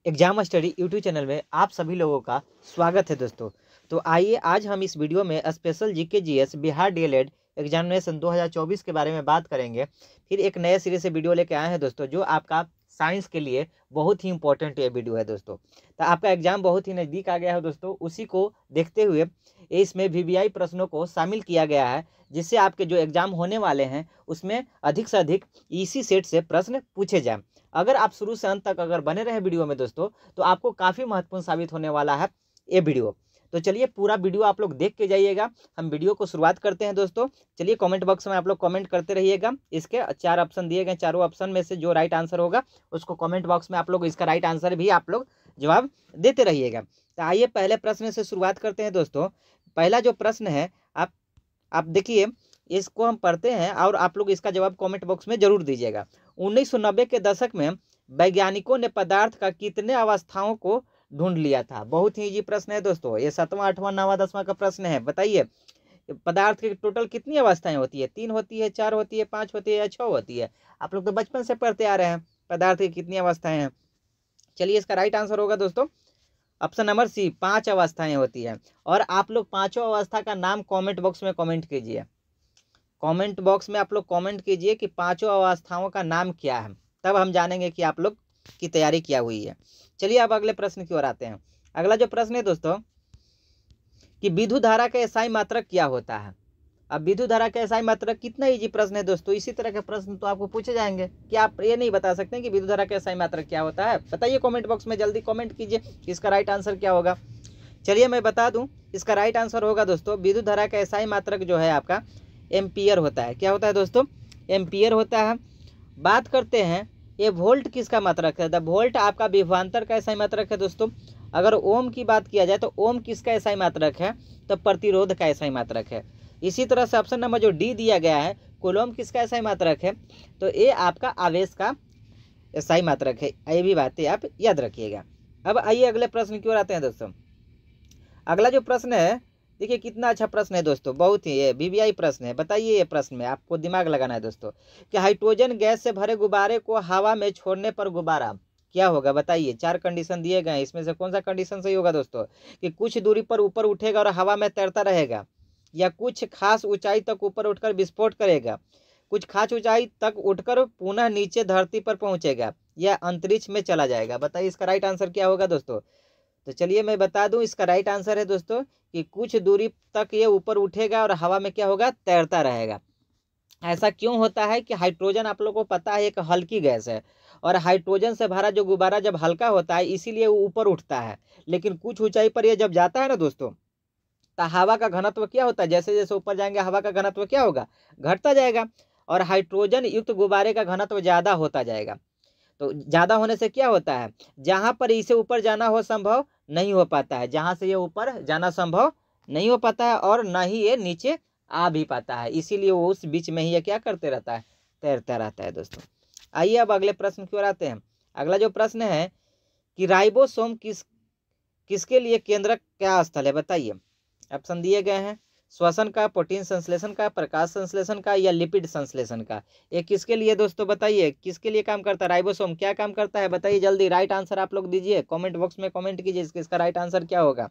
Exam study YouTube channel में आप सभी लोगों का स्वागत है दोस्तों। तो आइए आज हम इस वीडियो में special GK GS Bihar DElEd examination 2024 के बारे में बात करेंगे। फिर एक नए सिरे से वीडियो लेके आए हैं दोस्तों, जो आपका साइंस के लिए बहुत ही इंपॉर्टेंट ये वीडियो है दोस्तों। तो आपका एग्जाम बहुत ही नज़दीक आ गया है दोस्तों, उसी को देखते हुए इसमें वीवीआई प्रश्नों को शामिल किया गया है, जिससे आपके जो एग्जाम होने वाले हैं उसमें अधिक से अधिक इसी सेट से प्रश्न पूछे जाएं। अगर आप शुरू से अंत तक अगर बने रहे वीडियो में दोस्तों, तो आपको काफ़ी महत्वपूर्ण साबित होने वाला है ये वीडियो। तो चलिए पूरा वीडियो आप लोग देख के जाइएगा। हम वीडियो को शुरुआत करते हैं दोस्तों। चलिए कमेंट बॉक्स में आप लोग कमेंट करते रहिएगा। इसके 4 ऑप्शन दिए गए, चारों ऑप्शन में से जो राइट आंसर होगा उसको कमेंट बॉक्स में आप लोग इसका राइट आंसर भी आप लोग जवाब देते रहिएगा। तो आइए पहले प्रश्न से शुरुआत करते हैं दोस्तों। पहला जो प्रश्न है आप देखिए, इसको हम पढ़ते हैं और आप लोग इसका जवाब कमेंट बॉक्स में जरूर दीजिएगा। 1990 के दशक में वैज्ञानिकों ने पदार्थ का कितने अवस्थाओं को ढूंढ लिया था? बहुत ही इजी प्रश्न है दोस्तों, ये 7वां 8वां 9वां 10वां का प्रश्न है। बताइए पदार्थ की टोटल कितनी अवस्थाएं होती है? 3 होती है, 4 होती है, 5 होती है या 6 होती है? आप लोग तो बचपन से पढ़ते आ रहे हैं पदार्थ की कितनी अवस्थाएं हैं। चलिए इसका राइट आंसर होगा दोस्तों ऑप्शन नंबर सी, 5 अवस्थाएं होती है। और आप लोग पांचों अवस्था का नाम कमेंट बॉक्स में कमेंट कीजिए। कमेंट बॉक्स में आप लोग कमेंट कीजिए कि पांचों अवस्थाओं का नाम क्या है, तब हम जानेंगे कि आप लोग की तैयारी क्या हुई है। चलिए अब अगले प्रश्न की ओर आते हैं। अगला जो प्रश्न है दोस्तों कि विद्युत धारा का एसआई मात्रक क्या होता है? अब विद्युत धारा का एसआई मात्रक, कितना इजी प्रश्न है दोस्तों। इसी तरह के प्रश्न तो आपको पूछे जाएंगे कि आप ये नहीं बता सकते कि विद्युत धारा का एसआई मात्रक क्या होता है। बताइए कमेंट बॉक्स में, जल्दी कमेंट कीजिए इसका राइट आंसर क्या होगा। चलिए मैं बता दूं, इसका राइट आंसर होगा दोस्तों विद्युत धारा का एसआई मात्रक जो है आपका एम्पियर होता है। क्या होता है दोस्तों? एम्पियर होता है। बात करते हैं ये वोल्ट किसका मात्रक है? द वोल्ट आपका विभवांतर का एसआई मात्रक है दोस्तों। अगर ओम की बात किया जाए तो ओम किसका एसआई मात्रक है? तो प्रतिरोध का एसआई मात्रक है। इसी तरह से ऑप्शन नंबर जो डी दिया गया है, कूलम किसका एसआई मात्रक है? तो ये आपका आवेश का एसआई मात्रक है। ये भी बातें आप याद रखिएगा। अब आइए अगले प्रश्न की ओर आते हैं दोस्तों। अगला जो प्रश्न है, देखिए कितना अच्छा प्रश्न है दोस्तों, बहुत ही ये वीवीआई प्रश्न है। बताइए ये प्रश्न में आपको दिमाग लगाना है दोस्तों कि हाइड्रोजन गैस से भरे गुब्बारे को हवा में छोड़ने पर गुब्बारा क्या होगा? बताइए 4 कंडीशन दिए गए हैं, इसमें से कौन सा कंडीशन सही होगा दोस्तों? कि कुछ दूरी पर ऊपर उठेगा और हवा में तैरता रहेगा, या कुछ खास ऊंचाई तक ऊपर उठकर विस्फोट करेगा, कुछ खास ऊंचाई तक उठकर पुनः नीचे धरती पर पहुंचेगा, या अंतरिक्ष में चला जाएगा? बताइए इसका राइट आंसर क्या होगा दोस्तों। तो चलिए मैं बता दूं, इसका राइट आंसर है दोस्तों कि कुछ दूरी तक ये ऊपर उठेगा और हवा में क्या होगा? तैरता रहेगा। ऐसा क्यों होता है कि हाइड्रोजन आप लोगों को पता है एक हल्की गैस है, और हाइड्रोजन से भरा जो गुब्बारा जब हल्का होता है इसीलिए वो ऊपर उठता है, लेकिन कुछ ऊंचाई पर ये जब जाता है ना दोस्तों, तो हवा का घनत्व क्या होता है? जैसे जैसे ऊपर जाएंगे हवा का घनत्व क्या होगा? घटता जाएगा, और हाइड्रोजन युक्त गुब्बारे का घनत्व ज्यादा होता जाएगा। तो ज़्यादा होने से क्या होता है? जहाँ पर इसे ऊपर जाना हो संभव नहीं हो पाता है, जहाँ से ये ऊपर जाना संभव नहीं हो पाता है, और ना ही ये नीचे आ भी पाता है, इसीलिए वो उस बीच में ही ये क्या करते रहता है? तैरता रहता है दोस्तों। आइए अब अगले प्रश्न की ओर आते हैं। अगला जो प्रश्न है कि राइबोसोम किसके लिए केंद्रक क्या स्थल है? बताइए। ऑप्शन दिए गए हैं श्वसन का, प्रोटीन संश्लेषण का, प्रकाश संश्लेषण का, या लिपिड संश्लेषण का। ये किसके लिए दोस्तों? बताइए किसके लिए काम करता है? राइबोसोम क्या काम करता है? बताइए जल्दी, राइट आंसर आप लोग दीजिए, कमेंट बॉक्स में कमेंट कीजिए इसका राइट आंसर क्या होगा।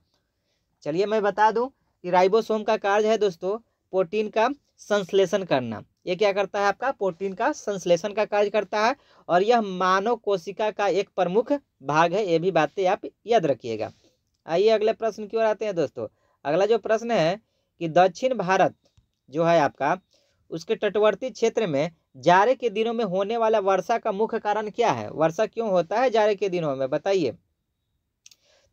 चलिए मैं बता दूं कि राइबोसोम का कार्य है दोस्तों प्रोटीन का संश्लेषण करना। ये क्या करता है? आपका प्रोटीन का संश्लेषण का कार्य करता है, और यह मानव कोशिका का एक प्रमुख भाग है। ये भी बातें आप याद रखिएगा। आइए अगले प्रश्न की ओर आते हैं दोस्तों। अगला जो प्रश्न है कि दक्षिण भारत जो है आपका, उसके तटवर्ती क्षेत्र में जाड़े के दिनों में होने वाला वर्षा का मुख्य कारण क्या है? वर्षा क्यों होता है जाड़े के दिनों में? बताइए।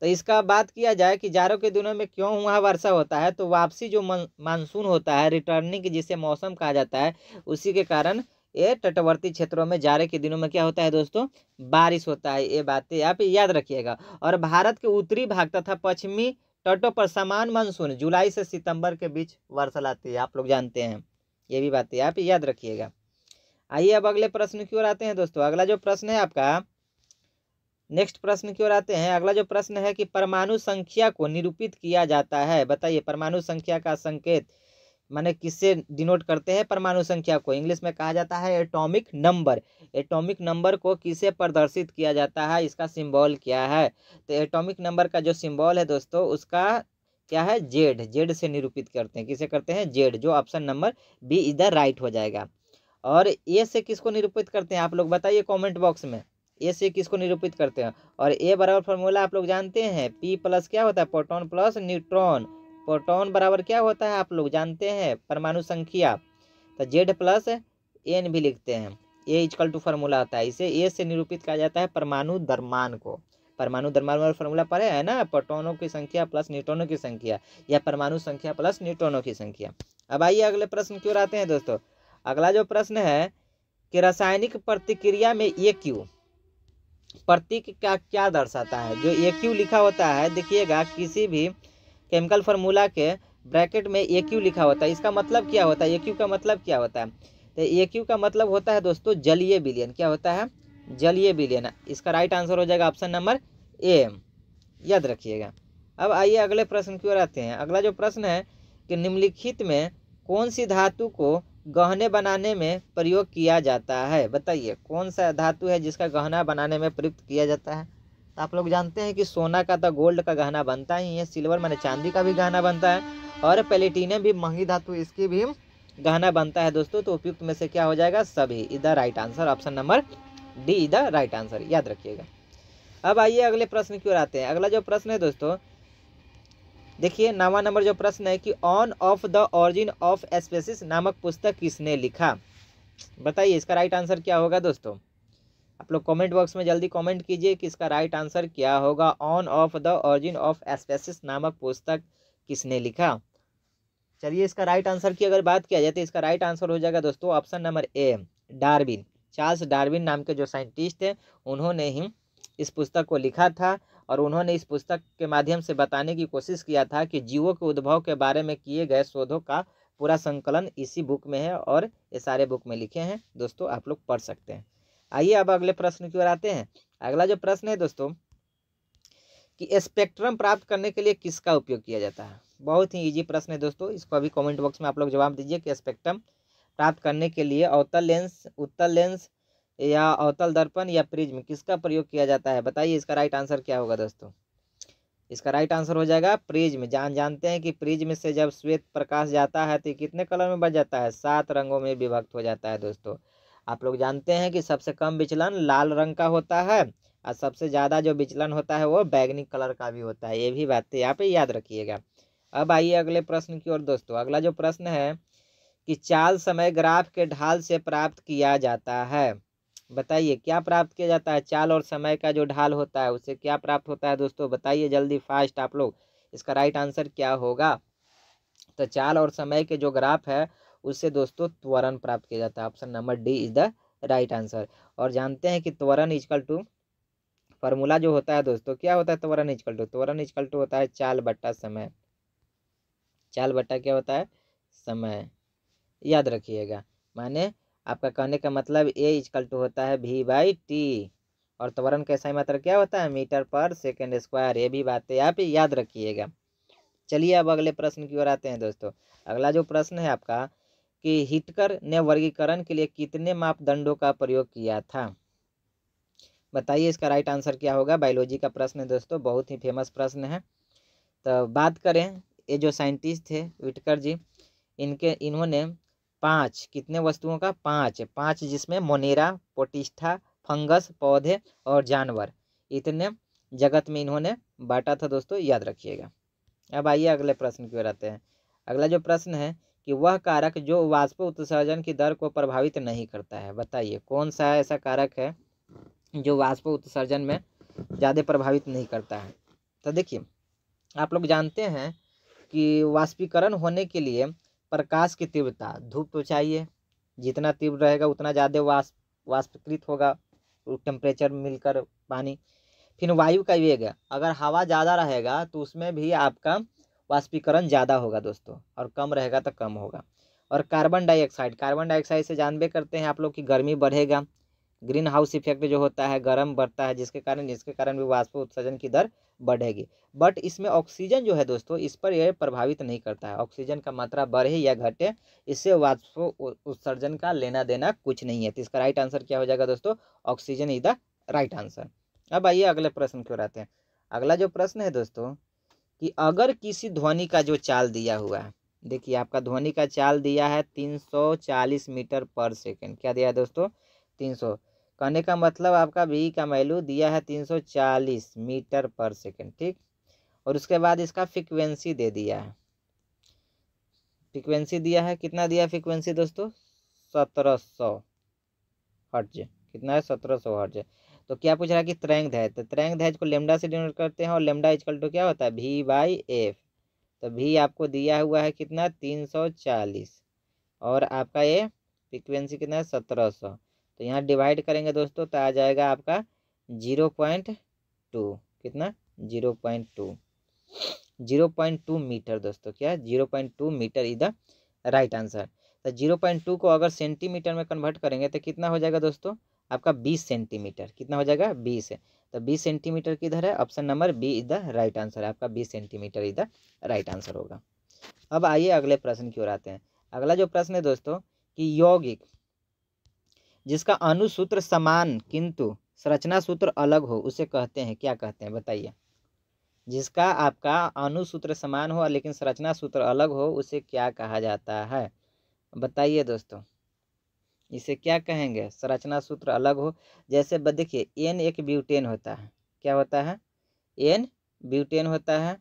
तो इसका बात किया जाए कि जाड़ों के दिनों में क्यों वहाँ वर्षा होता है, तो वापसी जो मानसून होता है, रिटर्निंग जिसे मौसम कहा जाता है, उसी के कारण ये तटवर्ती क्षेत्रों में जाड़े के दिनों में क्या होता है दोस्तों? बारिश होता है। ये बातें आप याद रखिएगा। और भारत के उत्तरी भाग तथा पश्चिमी तटों पर समान मानसून जुलाई से सितंबर के बीच वर्षा लाती है, आप लोग जानते हैं। ये भी बातें आप याद रखिएगा। आइए अब अगले प्रश्न की ओर आते हैं दोस्तों। अगला जो प्रश्न है आपका, नेक्स्ट प्रश्न की ओर आते हैं। अगला जो प्रश्न है कि परमाणु संख्या को निरूपित किया जाता है। बताइए परमाणु संख्या का संकेत माने किससे डिनोट करते हैं? परमाणु संख्या को इंग्लिश में कहा जाता है एटॉमिक नंबर। एटॉमिक नंबर को किसे प्रदर्शित किया जाता है, इसका सिंबल क्या है? तो एटॉमिक नंबर का जो सिंबल है दोस्तों उसका क्या है? जेड। जेड से निरूपित करते हैं। किसे करते हैं? जेड, जो ऑप्शन नंबर बी इधर राइट हो जाएगा। और ए से किसको निरूपित करते हैं आप लोग बताइए कमेंट बॉक्स में। ए से किसको निरूपित करते हैं? और ए बराबर फॉर्मूला आप लोग जानते हैं, पी प्लस क्या होता है? Proton plus neutron. प्रोटॉन बराबर क्या होता है आप लोग जानते हैं? परमाणु संख्या। तो जेड प्लस एन भी लिखते हैं, ए इक्वल टू फार्मूला होता है। इसे ए से निरूपित किया जाता है परमाणु द्रव्यमान को। परमाणु द्रव्यमान वाला फार्मूला पढ़े है ना, प्रोटॉनों की संख्या प्लस न्यूट्रॉनों की संख्या, या परमाणु संख्या प्लस न्यूट्रॉनों की संख्या। अब आइए अगले प्रश्न की ओर आते हैं दोस्तों। अगला जो प्रश्न है कि रासायनिक प्रतिक्रिया में ए क्यू प्रतीक का क्या दर्शाता है? जो ए क्यू लिखा होता है देखिएगा, किसी भी केमिकल फार्मूला के ब्रैकेट में ए क्यू लिखा होता है, इसका मतलब क्या होता है? ए क्यू का मतलब क्या होता है? तो ए क्यू का मतलब होता है दोस्तों जलीय विलयन। क्या होता है? जलीय विलयन। इसका राइट आंसर हो जाएगा ऑप्शन नंबर ए, याद रखिएगा। अब आइए अगले प्रश्न की ओर आते हैं। अगला जो प्रश्न है कि निम्नलिखित में कौन सी धातु को गहने बनाने में प्रयोग किया जाता है? बताइए कौन सा धातु है जिसका गहना बनाने में प्रयुक्त किया जाता है? तो आप लोग जानते हैं कि सोना का तो गोल्ड का गहना बनता ही है, सिल्वर माने चांदी का भी गहना बनता है, और प्लेटिनियम भी महंगी धातु इसकी भी गहना बनता है दोस्तों। तो उपयुक्त में से क्या हो जाएगा? सभी। इधर right answer option number D इधर राइट आंसर, याद रखिएगा। अब आइए अगले प्रश्न की ओर आते हैं। अगला जो प्रश्न है दोस्तों देखिए 9वां नंबर जो प्रश्न है कि on of the origin of species नामक पुस्तक किसने लिखा? बताइए इसका राइट आंसर क्या होगा दोस्तों? आप लोग कमेंट बॉक्स में जल्दी कमेंट कीजिए कि इसका राइट आंसर क्या होगा। On of the origin of species नामक पुस्तक किसने लिखा? चलिए इसका राइट आंसर की अगर बात किया जाए तो इसका राइट आंसर हो जाएगा दोस्तों option number A, Darwin. Charles Darwin नाम के जो साइंटिस्ट थे उन्होंने ही इस पुस्तक को लिखा था, और उन्होंने इस पुस्तक के माध्यम से बताने की कोशिश किया था कि जीवों के उद्भव के बारे में किए गए शोधों का पूरा संकलन इसी बुक में है, और ये सारे बुक में लिखे हैं दोस्तों, आप लोग पढ़ सकते हैं। आइए अब अगले प्रश्न की ओर आते हैं। अगला जो प्रश्न है दोस्तों कि स्पेक्ट्रम प्राप्त करने के लिए किसका उपयोग किया जाता है? बहुत ही इजी प्रश्न है दोस्तों, इसको अभी कमेंट बॉक्स में आप लोग जवाब दीजिए कि स्पेक्ट्रम प्राप्त करने के लिए अवतल लेंस, उत्तल लेंस, या अवतल दर्पण, या प्रिज्म, किसका प्रयोग किया जाता है? बताइए इसका राइट आंसर क्या होगा दोस्तों? इसका राइट आंसर हो जाएगा प्रिज्म। जानते हैं कि प्रिज्म से जब श्वेत प्रकाश जाता है तो कितने कलर में बच जाता है? 7 रंगों में विभक्त हो जाता है दोस्तों। आप लोग जानते हैं कि सबसे कम विचलन लाल रंग का होता है, और सबसे ज़्यादा जो विचलन होता है वो बैगनी कलर का भी होता है। ये भी बातें यहाँ पे याद रखिएगा। अब आइए अगले प्रश्न की ओर दोस्तों। अगला जो प्रश्न है कि चाल समय ग्राफ के ढाल से प्राप्त किया जाता है। बताइए क्या प्राप्त किया जाता है? चाल और समय का जो ढाल होता है उससे क्या प्राप्त होता है दोस्तों? बताइए जल्दी फास्ट आप लोग, इसका राइट आंसर क्या होगा? तो चाल और समय के जो ग्राफ है उससे दोस्तों त्वरण प्राप्त किया जाता है। Option number D is the right answer. और जानते हैं कि त्वरण इक्वल टू फार्मूला जो होता है दोस्तों, क्या होता है त्वरण इक्वल टू? त्वरण इक्वल टू होता है चाल बट्टा समय। चाल बट्टा क्या होता है? समय, याद रखिएगा। माने आपका कहने का मतलब ए इक्वल टू होता है वी बाई टी, और त्वरण का सही मात्रा क्या होता है? मीटर पर सेकेंड स्क्वायर। ये भी बातें आप याद रखिएगा। चलिए अब अगले प्रश्न की ओर आते हैं दोस्तों। अगला जो प्रश्न है आपका कि हिटकर ने वर्गीकरण के लिए कितने मापदंडों का प्रयोग किया था? बताइए इसका राइट आंसर क्या होगा? बायोलॉजी का प्रश्न है दोस्तों, बहुत ही फेमस प्रश्न है। तो बात करें, ये जो साइंटिस्ट थे विटकर जी, इन्होंने 5 कितने वस्तुओं का? 5 जिसमें मोनेरा, पोटिस्टा, फंगस, पौधे और जानवर, इतने जगत में इन्होंने बांटा था दोस्तों, याद रखिएगा। अब आइए अगले प्रश्न की ओर आते हैं। अगला जो प्रश्न है कि वह कारक जो वाष्प उत्सर्जन की दर को प्रभावित नहीं करता है। बताइए कौन सा ऐसा कारक है जो वाष्प उत्सर्जन में ज़्यादा प्रभावित नहीं करता है? तो देखिए आप लोग जानते हैं कि वाष्पीकरण होने के लिए प्रकाश की तीव्रता, धूप तो चाहिए, जितना तीव्र रहेगा उतना ज़्यादा वाष्पीकृत होगा टेम्परेचर मिलकर पानी। फिर वायु का वेग, अगर हवा ज़्यादा रहेगा तो उसमें भी आपका वाष्पीकरण ज़्यादा होगा दोस्तों, और कम रहेगा तो कम होगा। और कार्बन डाइऑक्साइड से जानबे करते हैं आप लोग कि गर्मी बढ़ेगा, ग्रीन हाउस इफेक्ट जो होता है, गर्म बढ़ता है, जिसके कारण भी वाष्प उत्सर्जन की दर बढ़ेगी। बट इसमें ऑक्सीजन जो है दोस्तों, इस पर यह प्रभावित नहीं करता है। ऑक्सीजन का मात्रा बढ़े या घटे, इससे वाष्प उत्सर्जन का लेना देना कुछ नहीं है। तो इसका राइट आंसर क्या हो जाएगा दोस्तों? Oxygen is the right answer. अब आइए अगले प्रश्न की ओर आते हैं। अगला जो प्रश्न है दोस्तों, कि अगर किसी ध्वनि का जो चाल दिया हुआ है, देखिए आपका ध्वनि का चाल दिया है 340 मीटर पर सेकेंड। क्या दिया है दोस्तों? 300। कहने का मतलब आपका भी का वैल्यू दिया है 340 मीटर पर सेकेंड, ठीक। और उसके बाद इसका फ्रीक्वेंसी दे दिया है, फ्रीक्वेंसी दिया है, कितना दिया है फ्रीक्वेंसी दोस्तों? 1700 हर्ट्ज। कितना है? 1700 हर्ट्ज। तो क्या पूछ रहा है कि तरंग दैर्ध्य, तो तरंग दैर्ध्य को लेमडा से डिनोट करते हैं, और लेमडा इक्वल टू क्या होता है? V/F। तो भी आपको दिया हुआ है कितना? 340, और आपका ये फ्रीक्वेंसी कितना है? 1700। तो यहाँ डिवाइड करेंगे दोस्तों तो आ जाएगा आपका 0.2। कितना? 0.2, 0.2 मीटर दोस्तों। क्या? 0.2 metre is the right answer. तो 0.2 को अगर सेंटीमीटर में कन्वर्ट करेंगे तो कितना हो जाएगा दोस्तों? आपका 20 सेंटीमीटर। कितना हो जाएगा? 20 है। तो 20 सेंटीमीटर किधर है? Option number B is the right answer. आपका 20 centimetre is the right answer होगा। अब आइए अगले प्रश्न की ओर आते हैं। अगला जो प्रश्न है दोस्तों, कि यौगिक जिसका अणुसूत्र समान किंतु संरचना सूत्र अलग हो, उसे कहते हैं, क्या कहते हैं? बताइए। जिसका आपका अणुसूत्र समान हो लेकिन संरचना सूत्र अलग हो, उसे क्या कहा जाता है? बताइए दोस्तों, इसे क्या कहेंगे? संरचना सूत्र अलग हो। जैसे देखिए, एन एक ब्यूटेन होता है। क्या होता है? एन ब्यूटेन होता है।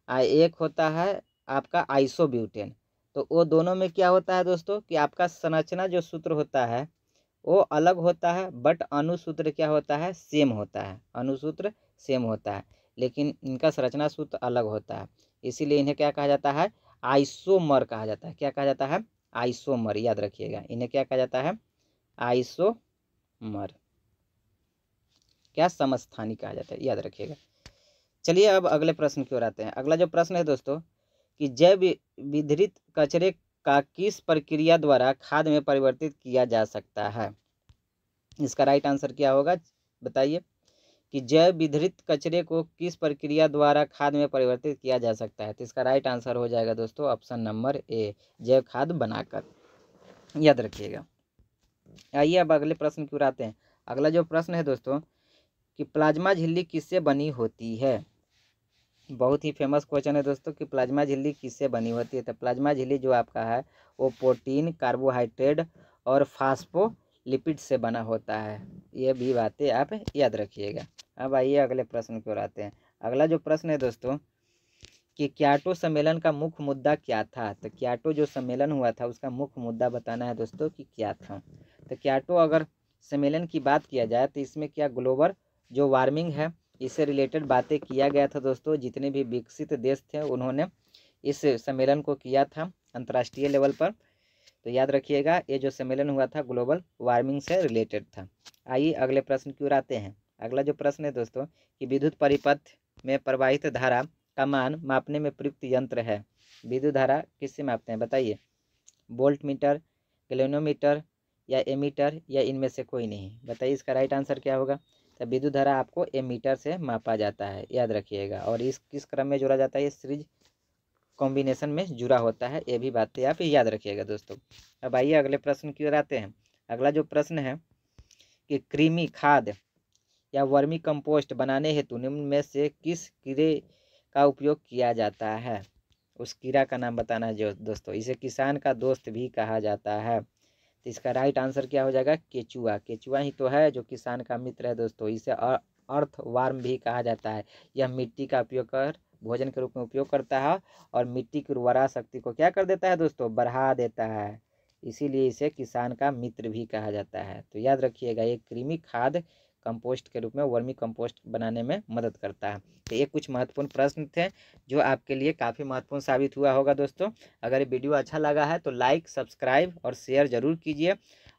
एक होता है आपका आइसोब्यूटेन। तो वो दोनों में क्या होता है दोस्तों, कि आपका संरचना जो सूत्र होता है वो अलग होता है, बट अणुसूत्र क्या होता है? सेम होता है। अणुसूत्र सेम होता है, लेकिन इनका संरचना सूत्र अलग होता है। इसीलिए इन्हें क्या कहा जाता है? आइसोमर कहा जाता है। क्या कहा जाता है? आइसोमर। याद रखिएगा, इन्हें क्या कहा जाता है? आइसोमर। क्या? समस्थानी कहा जाता है, याद रखिएगा। चलिए अब अगले प्रश्न की ओर आते हैं। अगला जो प्रश्न है दोस्तों, कि जैव विघटित कचरे का किस प्रक्रिया द्वारा खाद में परिवर्तित किया जा सकता है? इसका राइट आंसर क्या होगा? बताइए। कि जैव विघटित कचरे को किस प्रक्रिया द्वारा खाद में परिवर्तित किया जा सकता है? तो इसका राइट आंसर हो जाएगा दोस्तों ऑप्शन नंबर ए, जैव खाद बनाकर। याद रखिएगा। आइए अब अगले प्रश्न की ओर आते हैं। अगला जो प्रश्न है दोस्तों, कि प्लाज्मा झिल्ली किससे बनी होती है? बहुत ही फेमस क्वेश्चन है दोस्तों, कि प्लाज्मा झिल्ली किससे बनी होती है? तो प्लाज्मा झिल्ली जो आपका है वो प्रोटीन, कार्बोहाइड्रेट और फास्फोलिपिड से बना होता है। ये भी बातें आप याद रखिएगा। अब आइए अगले प्रश्न की ओर आते हैं। अगला जो प्रश्न है दोस्तों, कि क्योटो सम्मेलन का मुख्य मुद्दा क्या था? तो क्योटो जो सम्मेलन हुआ था उसका मुख्य मुद्दा बताना है दोस्तों कि क्या था। तो क्योटो अगर सम्मेलन की बात किया जाए तो इसमें क्या ग्लोबल जो वार्मिंग है इससे रिलेटेड बातें किया गया था दोस्तों। जितने भी विकसित देश थे उन्होंने इस सम्मेलन को किया था अंतर्राष्ट्रीय लेवल पर। तो याद रखिएगा, ये जो सम्मेलन हुआ था ग्लोबल वार्मिंग से रिलेटेड था। आइए अगले प्रश्न की ओर आते हैं। अगला जो प्रश्न है दोस्तों, कि विद्युत परिपथ में प्रवाहित धारा का मान मापने में प्रयुक्त यंत्र है। विद्युत धारा किससे मापते हैं? बताइए। वोल्ट मीटर, गैल्वेनोमीटर या एमीटर, या इनमें से कोई नहीं? बताइए इसका राइट आंसर क्या होगा? तो विद्युत धारा आपको एमीटर से मापा जाता है, याद रखिएगा। और इस किस क्रम में जोड़ा जाता है? ये सीरीज कॉम्बिनेशन में जुड़ा होता है। ये भी बातें आप याद रखिएगा दोस्तों। अब आइए अगले प्रश्न की ओर आते हैं। अगला जो प्रश्न है, कि कृमि खाद या वर्मी कंपोस्ट बनाने हेतु निम्न में से किस कीड़े का उपयोग किया जाता है? उस कीड़ा का नाम बताना है जो दोस्तों। इसे किसान का दोस्त भी कहा जाता है। तो इसका राइट आंसर क्या हो जाएगा? केचुआ। केचुआ ही तो है जो किसान का मित्र है दोस्तों। इसे अर्थ वार्म भी कहा जाता है। यह मिट्टी का उपयोग कर भोजन के रूप में उपयोग करता है, और मिट्टी की उर्वरा शक्ति को क्या कर देता है दोस्तों? बढ़ा देता है। इसीलिए इसे किसान का मित्र भी कहा जाता है। तो याद रखिएगा, ये कृमि खाद कंपोस्ट के रूप में वर्मी कंपोस्ट बनाने में मदद करता है। तो ये कुछ महत्वपूर्ण प्रश्न थे जो आपके लिए काफ़ी महत्वपूर्ण साबित हुआ होगा दोस्तों। अगर ये वीडियो अच्छा लगा है तो लाइक, सब्सक्राइब और शेयर ज़रूर कीजिए,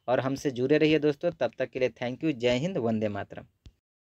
और हमसे जुड़े रहिए दोस्तों। तब तक के लिए थैंक यू। जय हिंद, वंदे मातरम।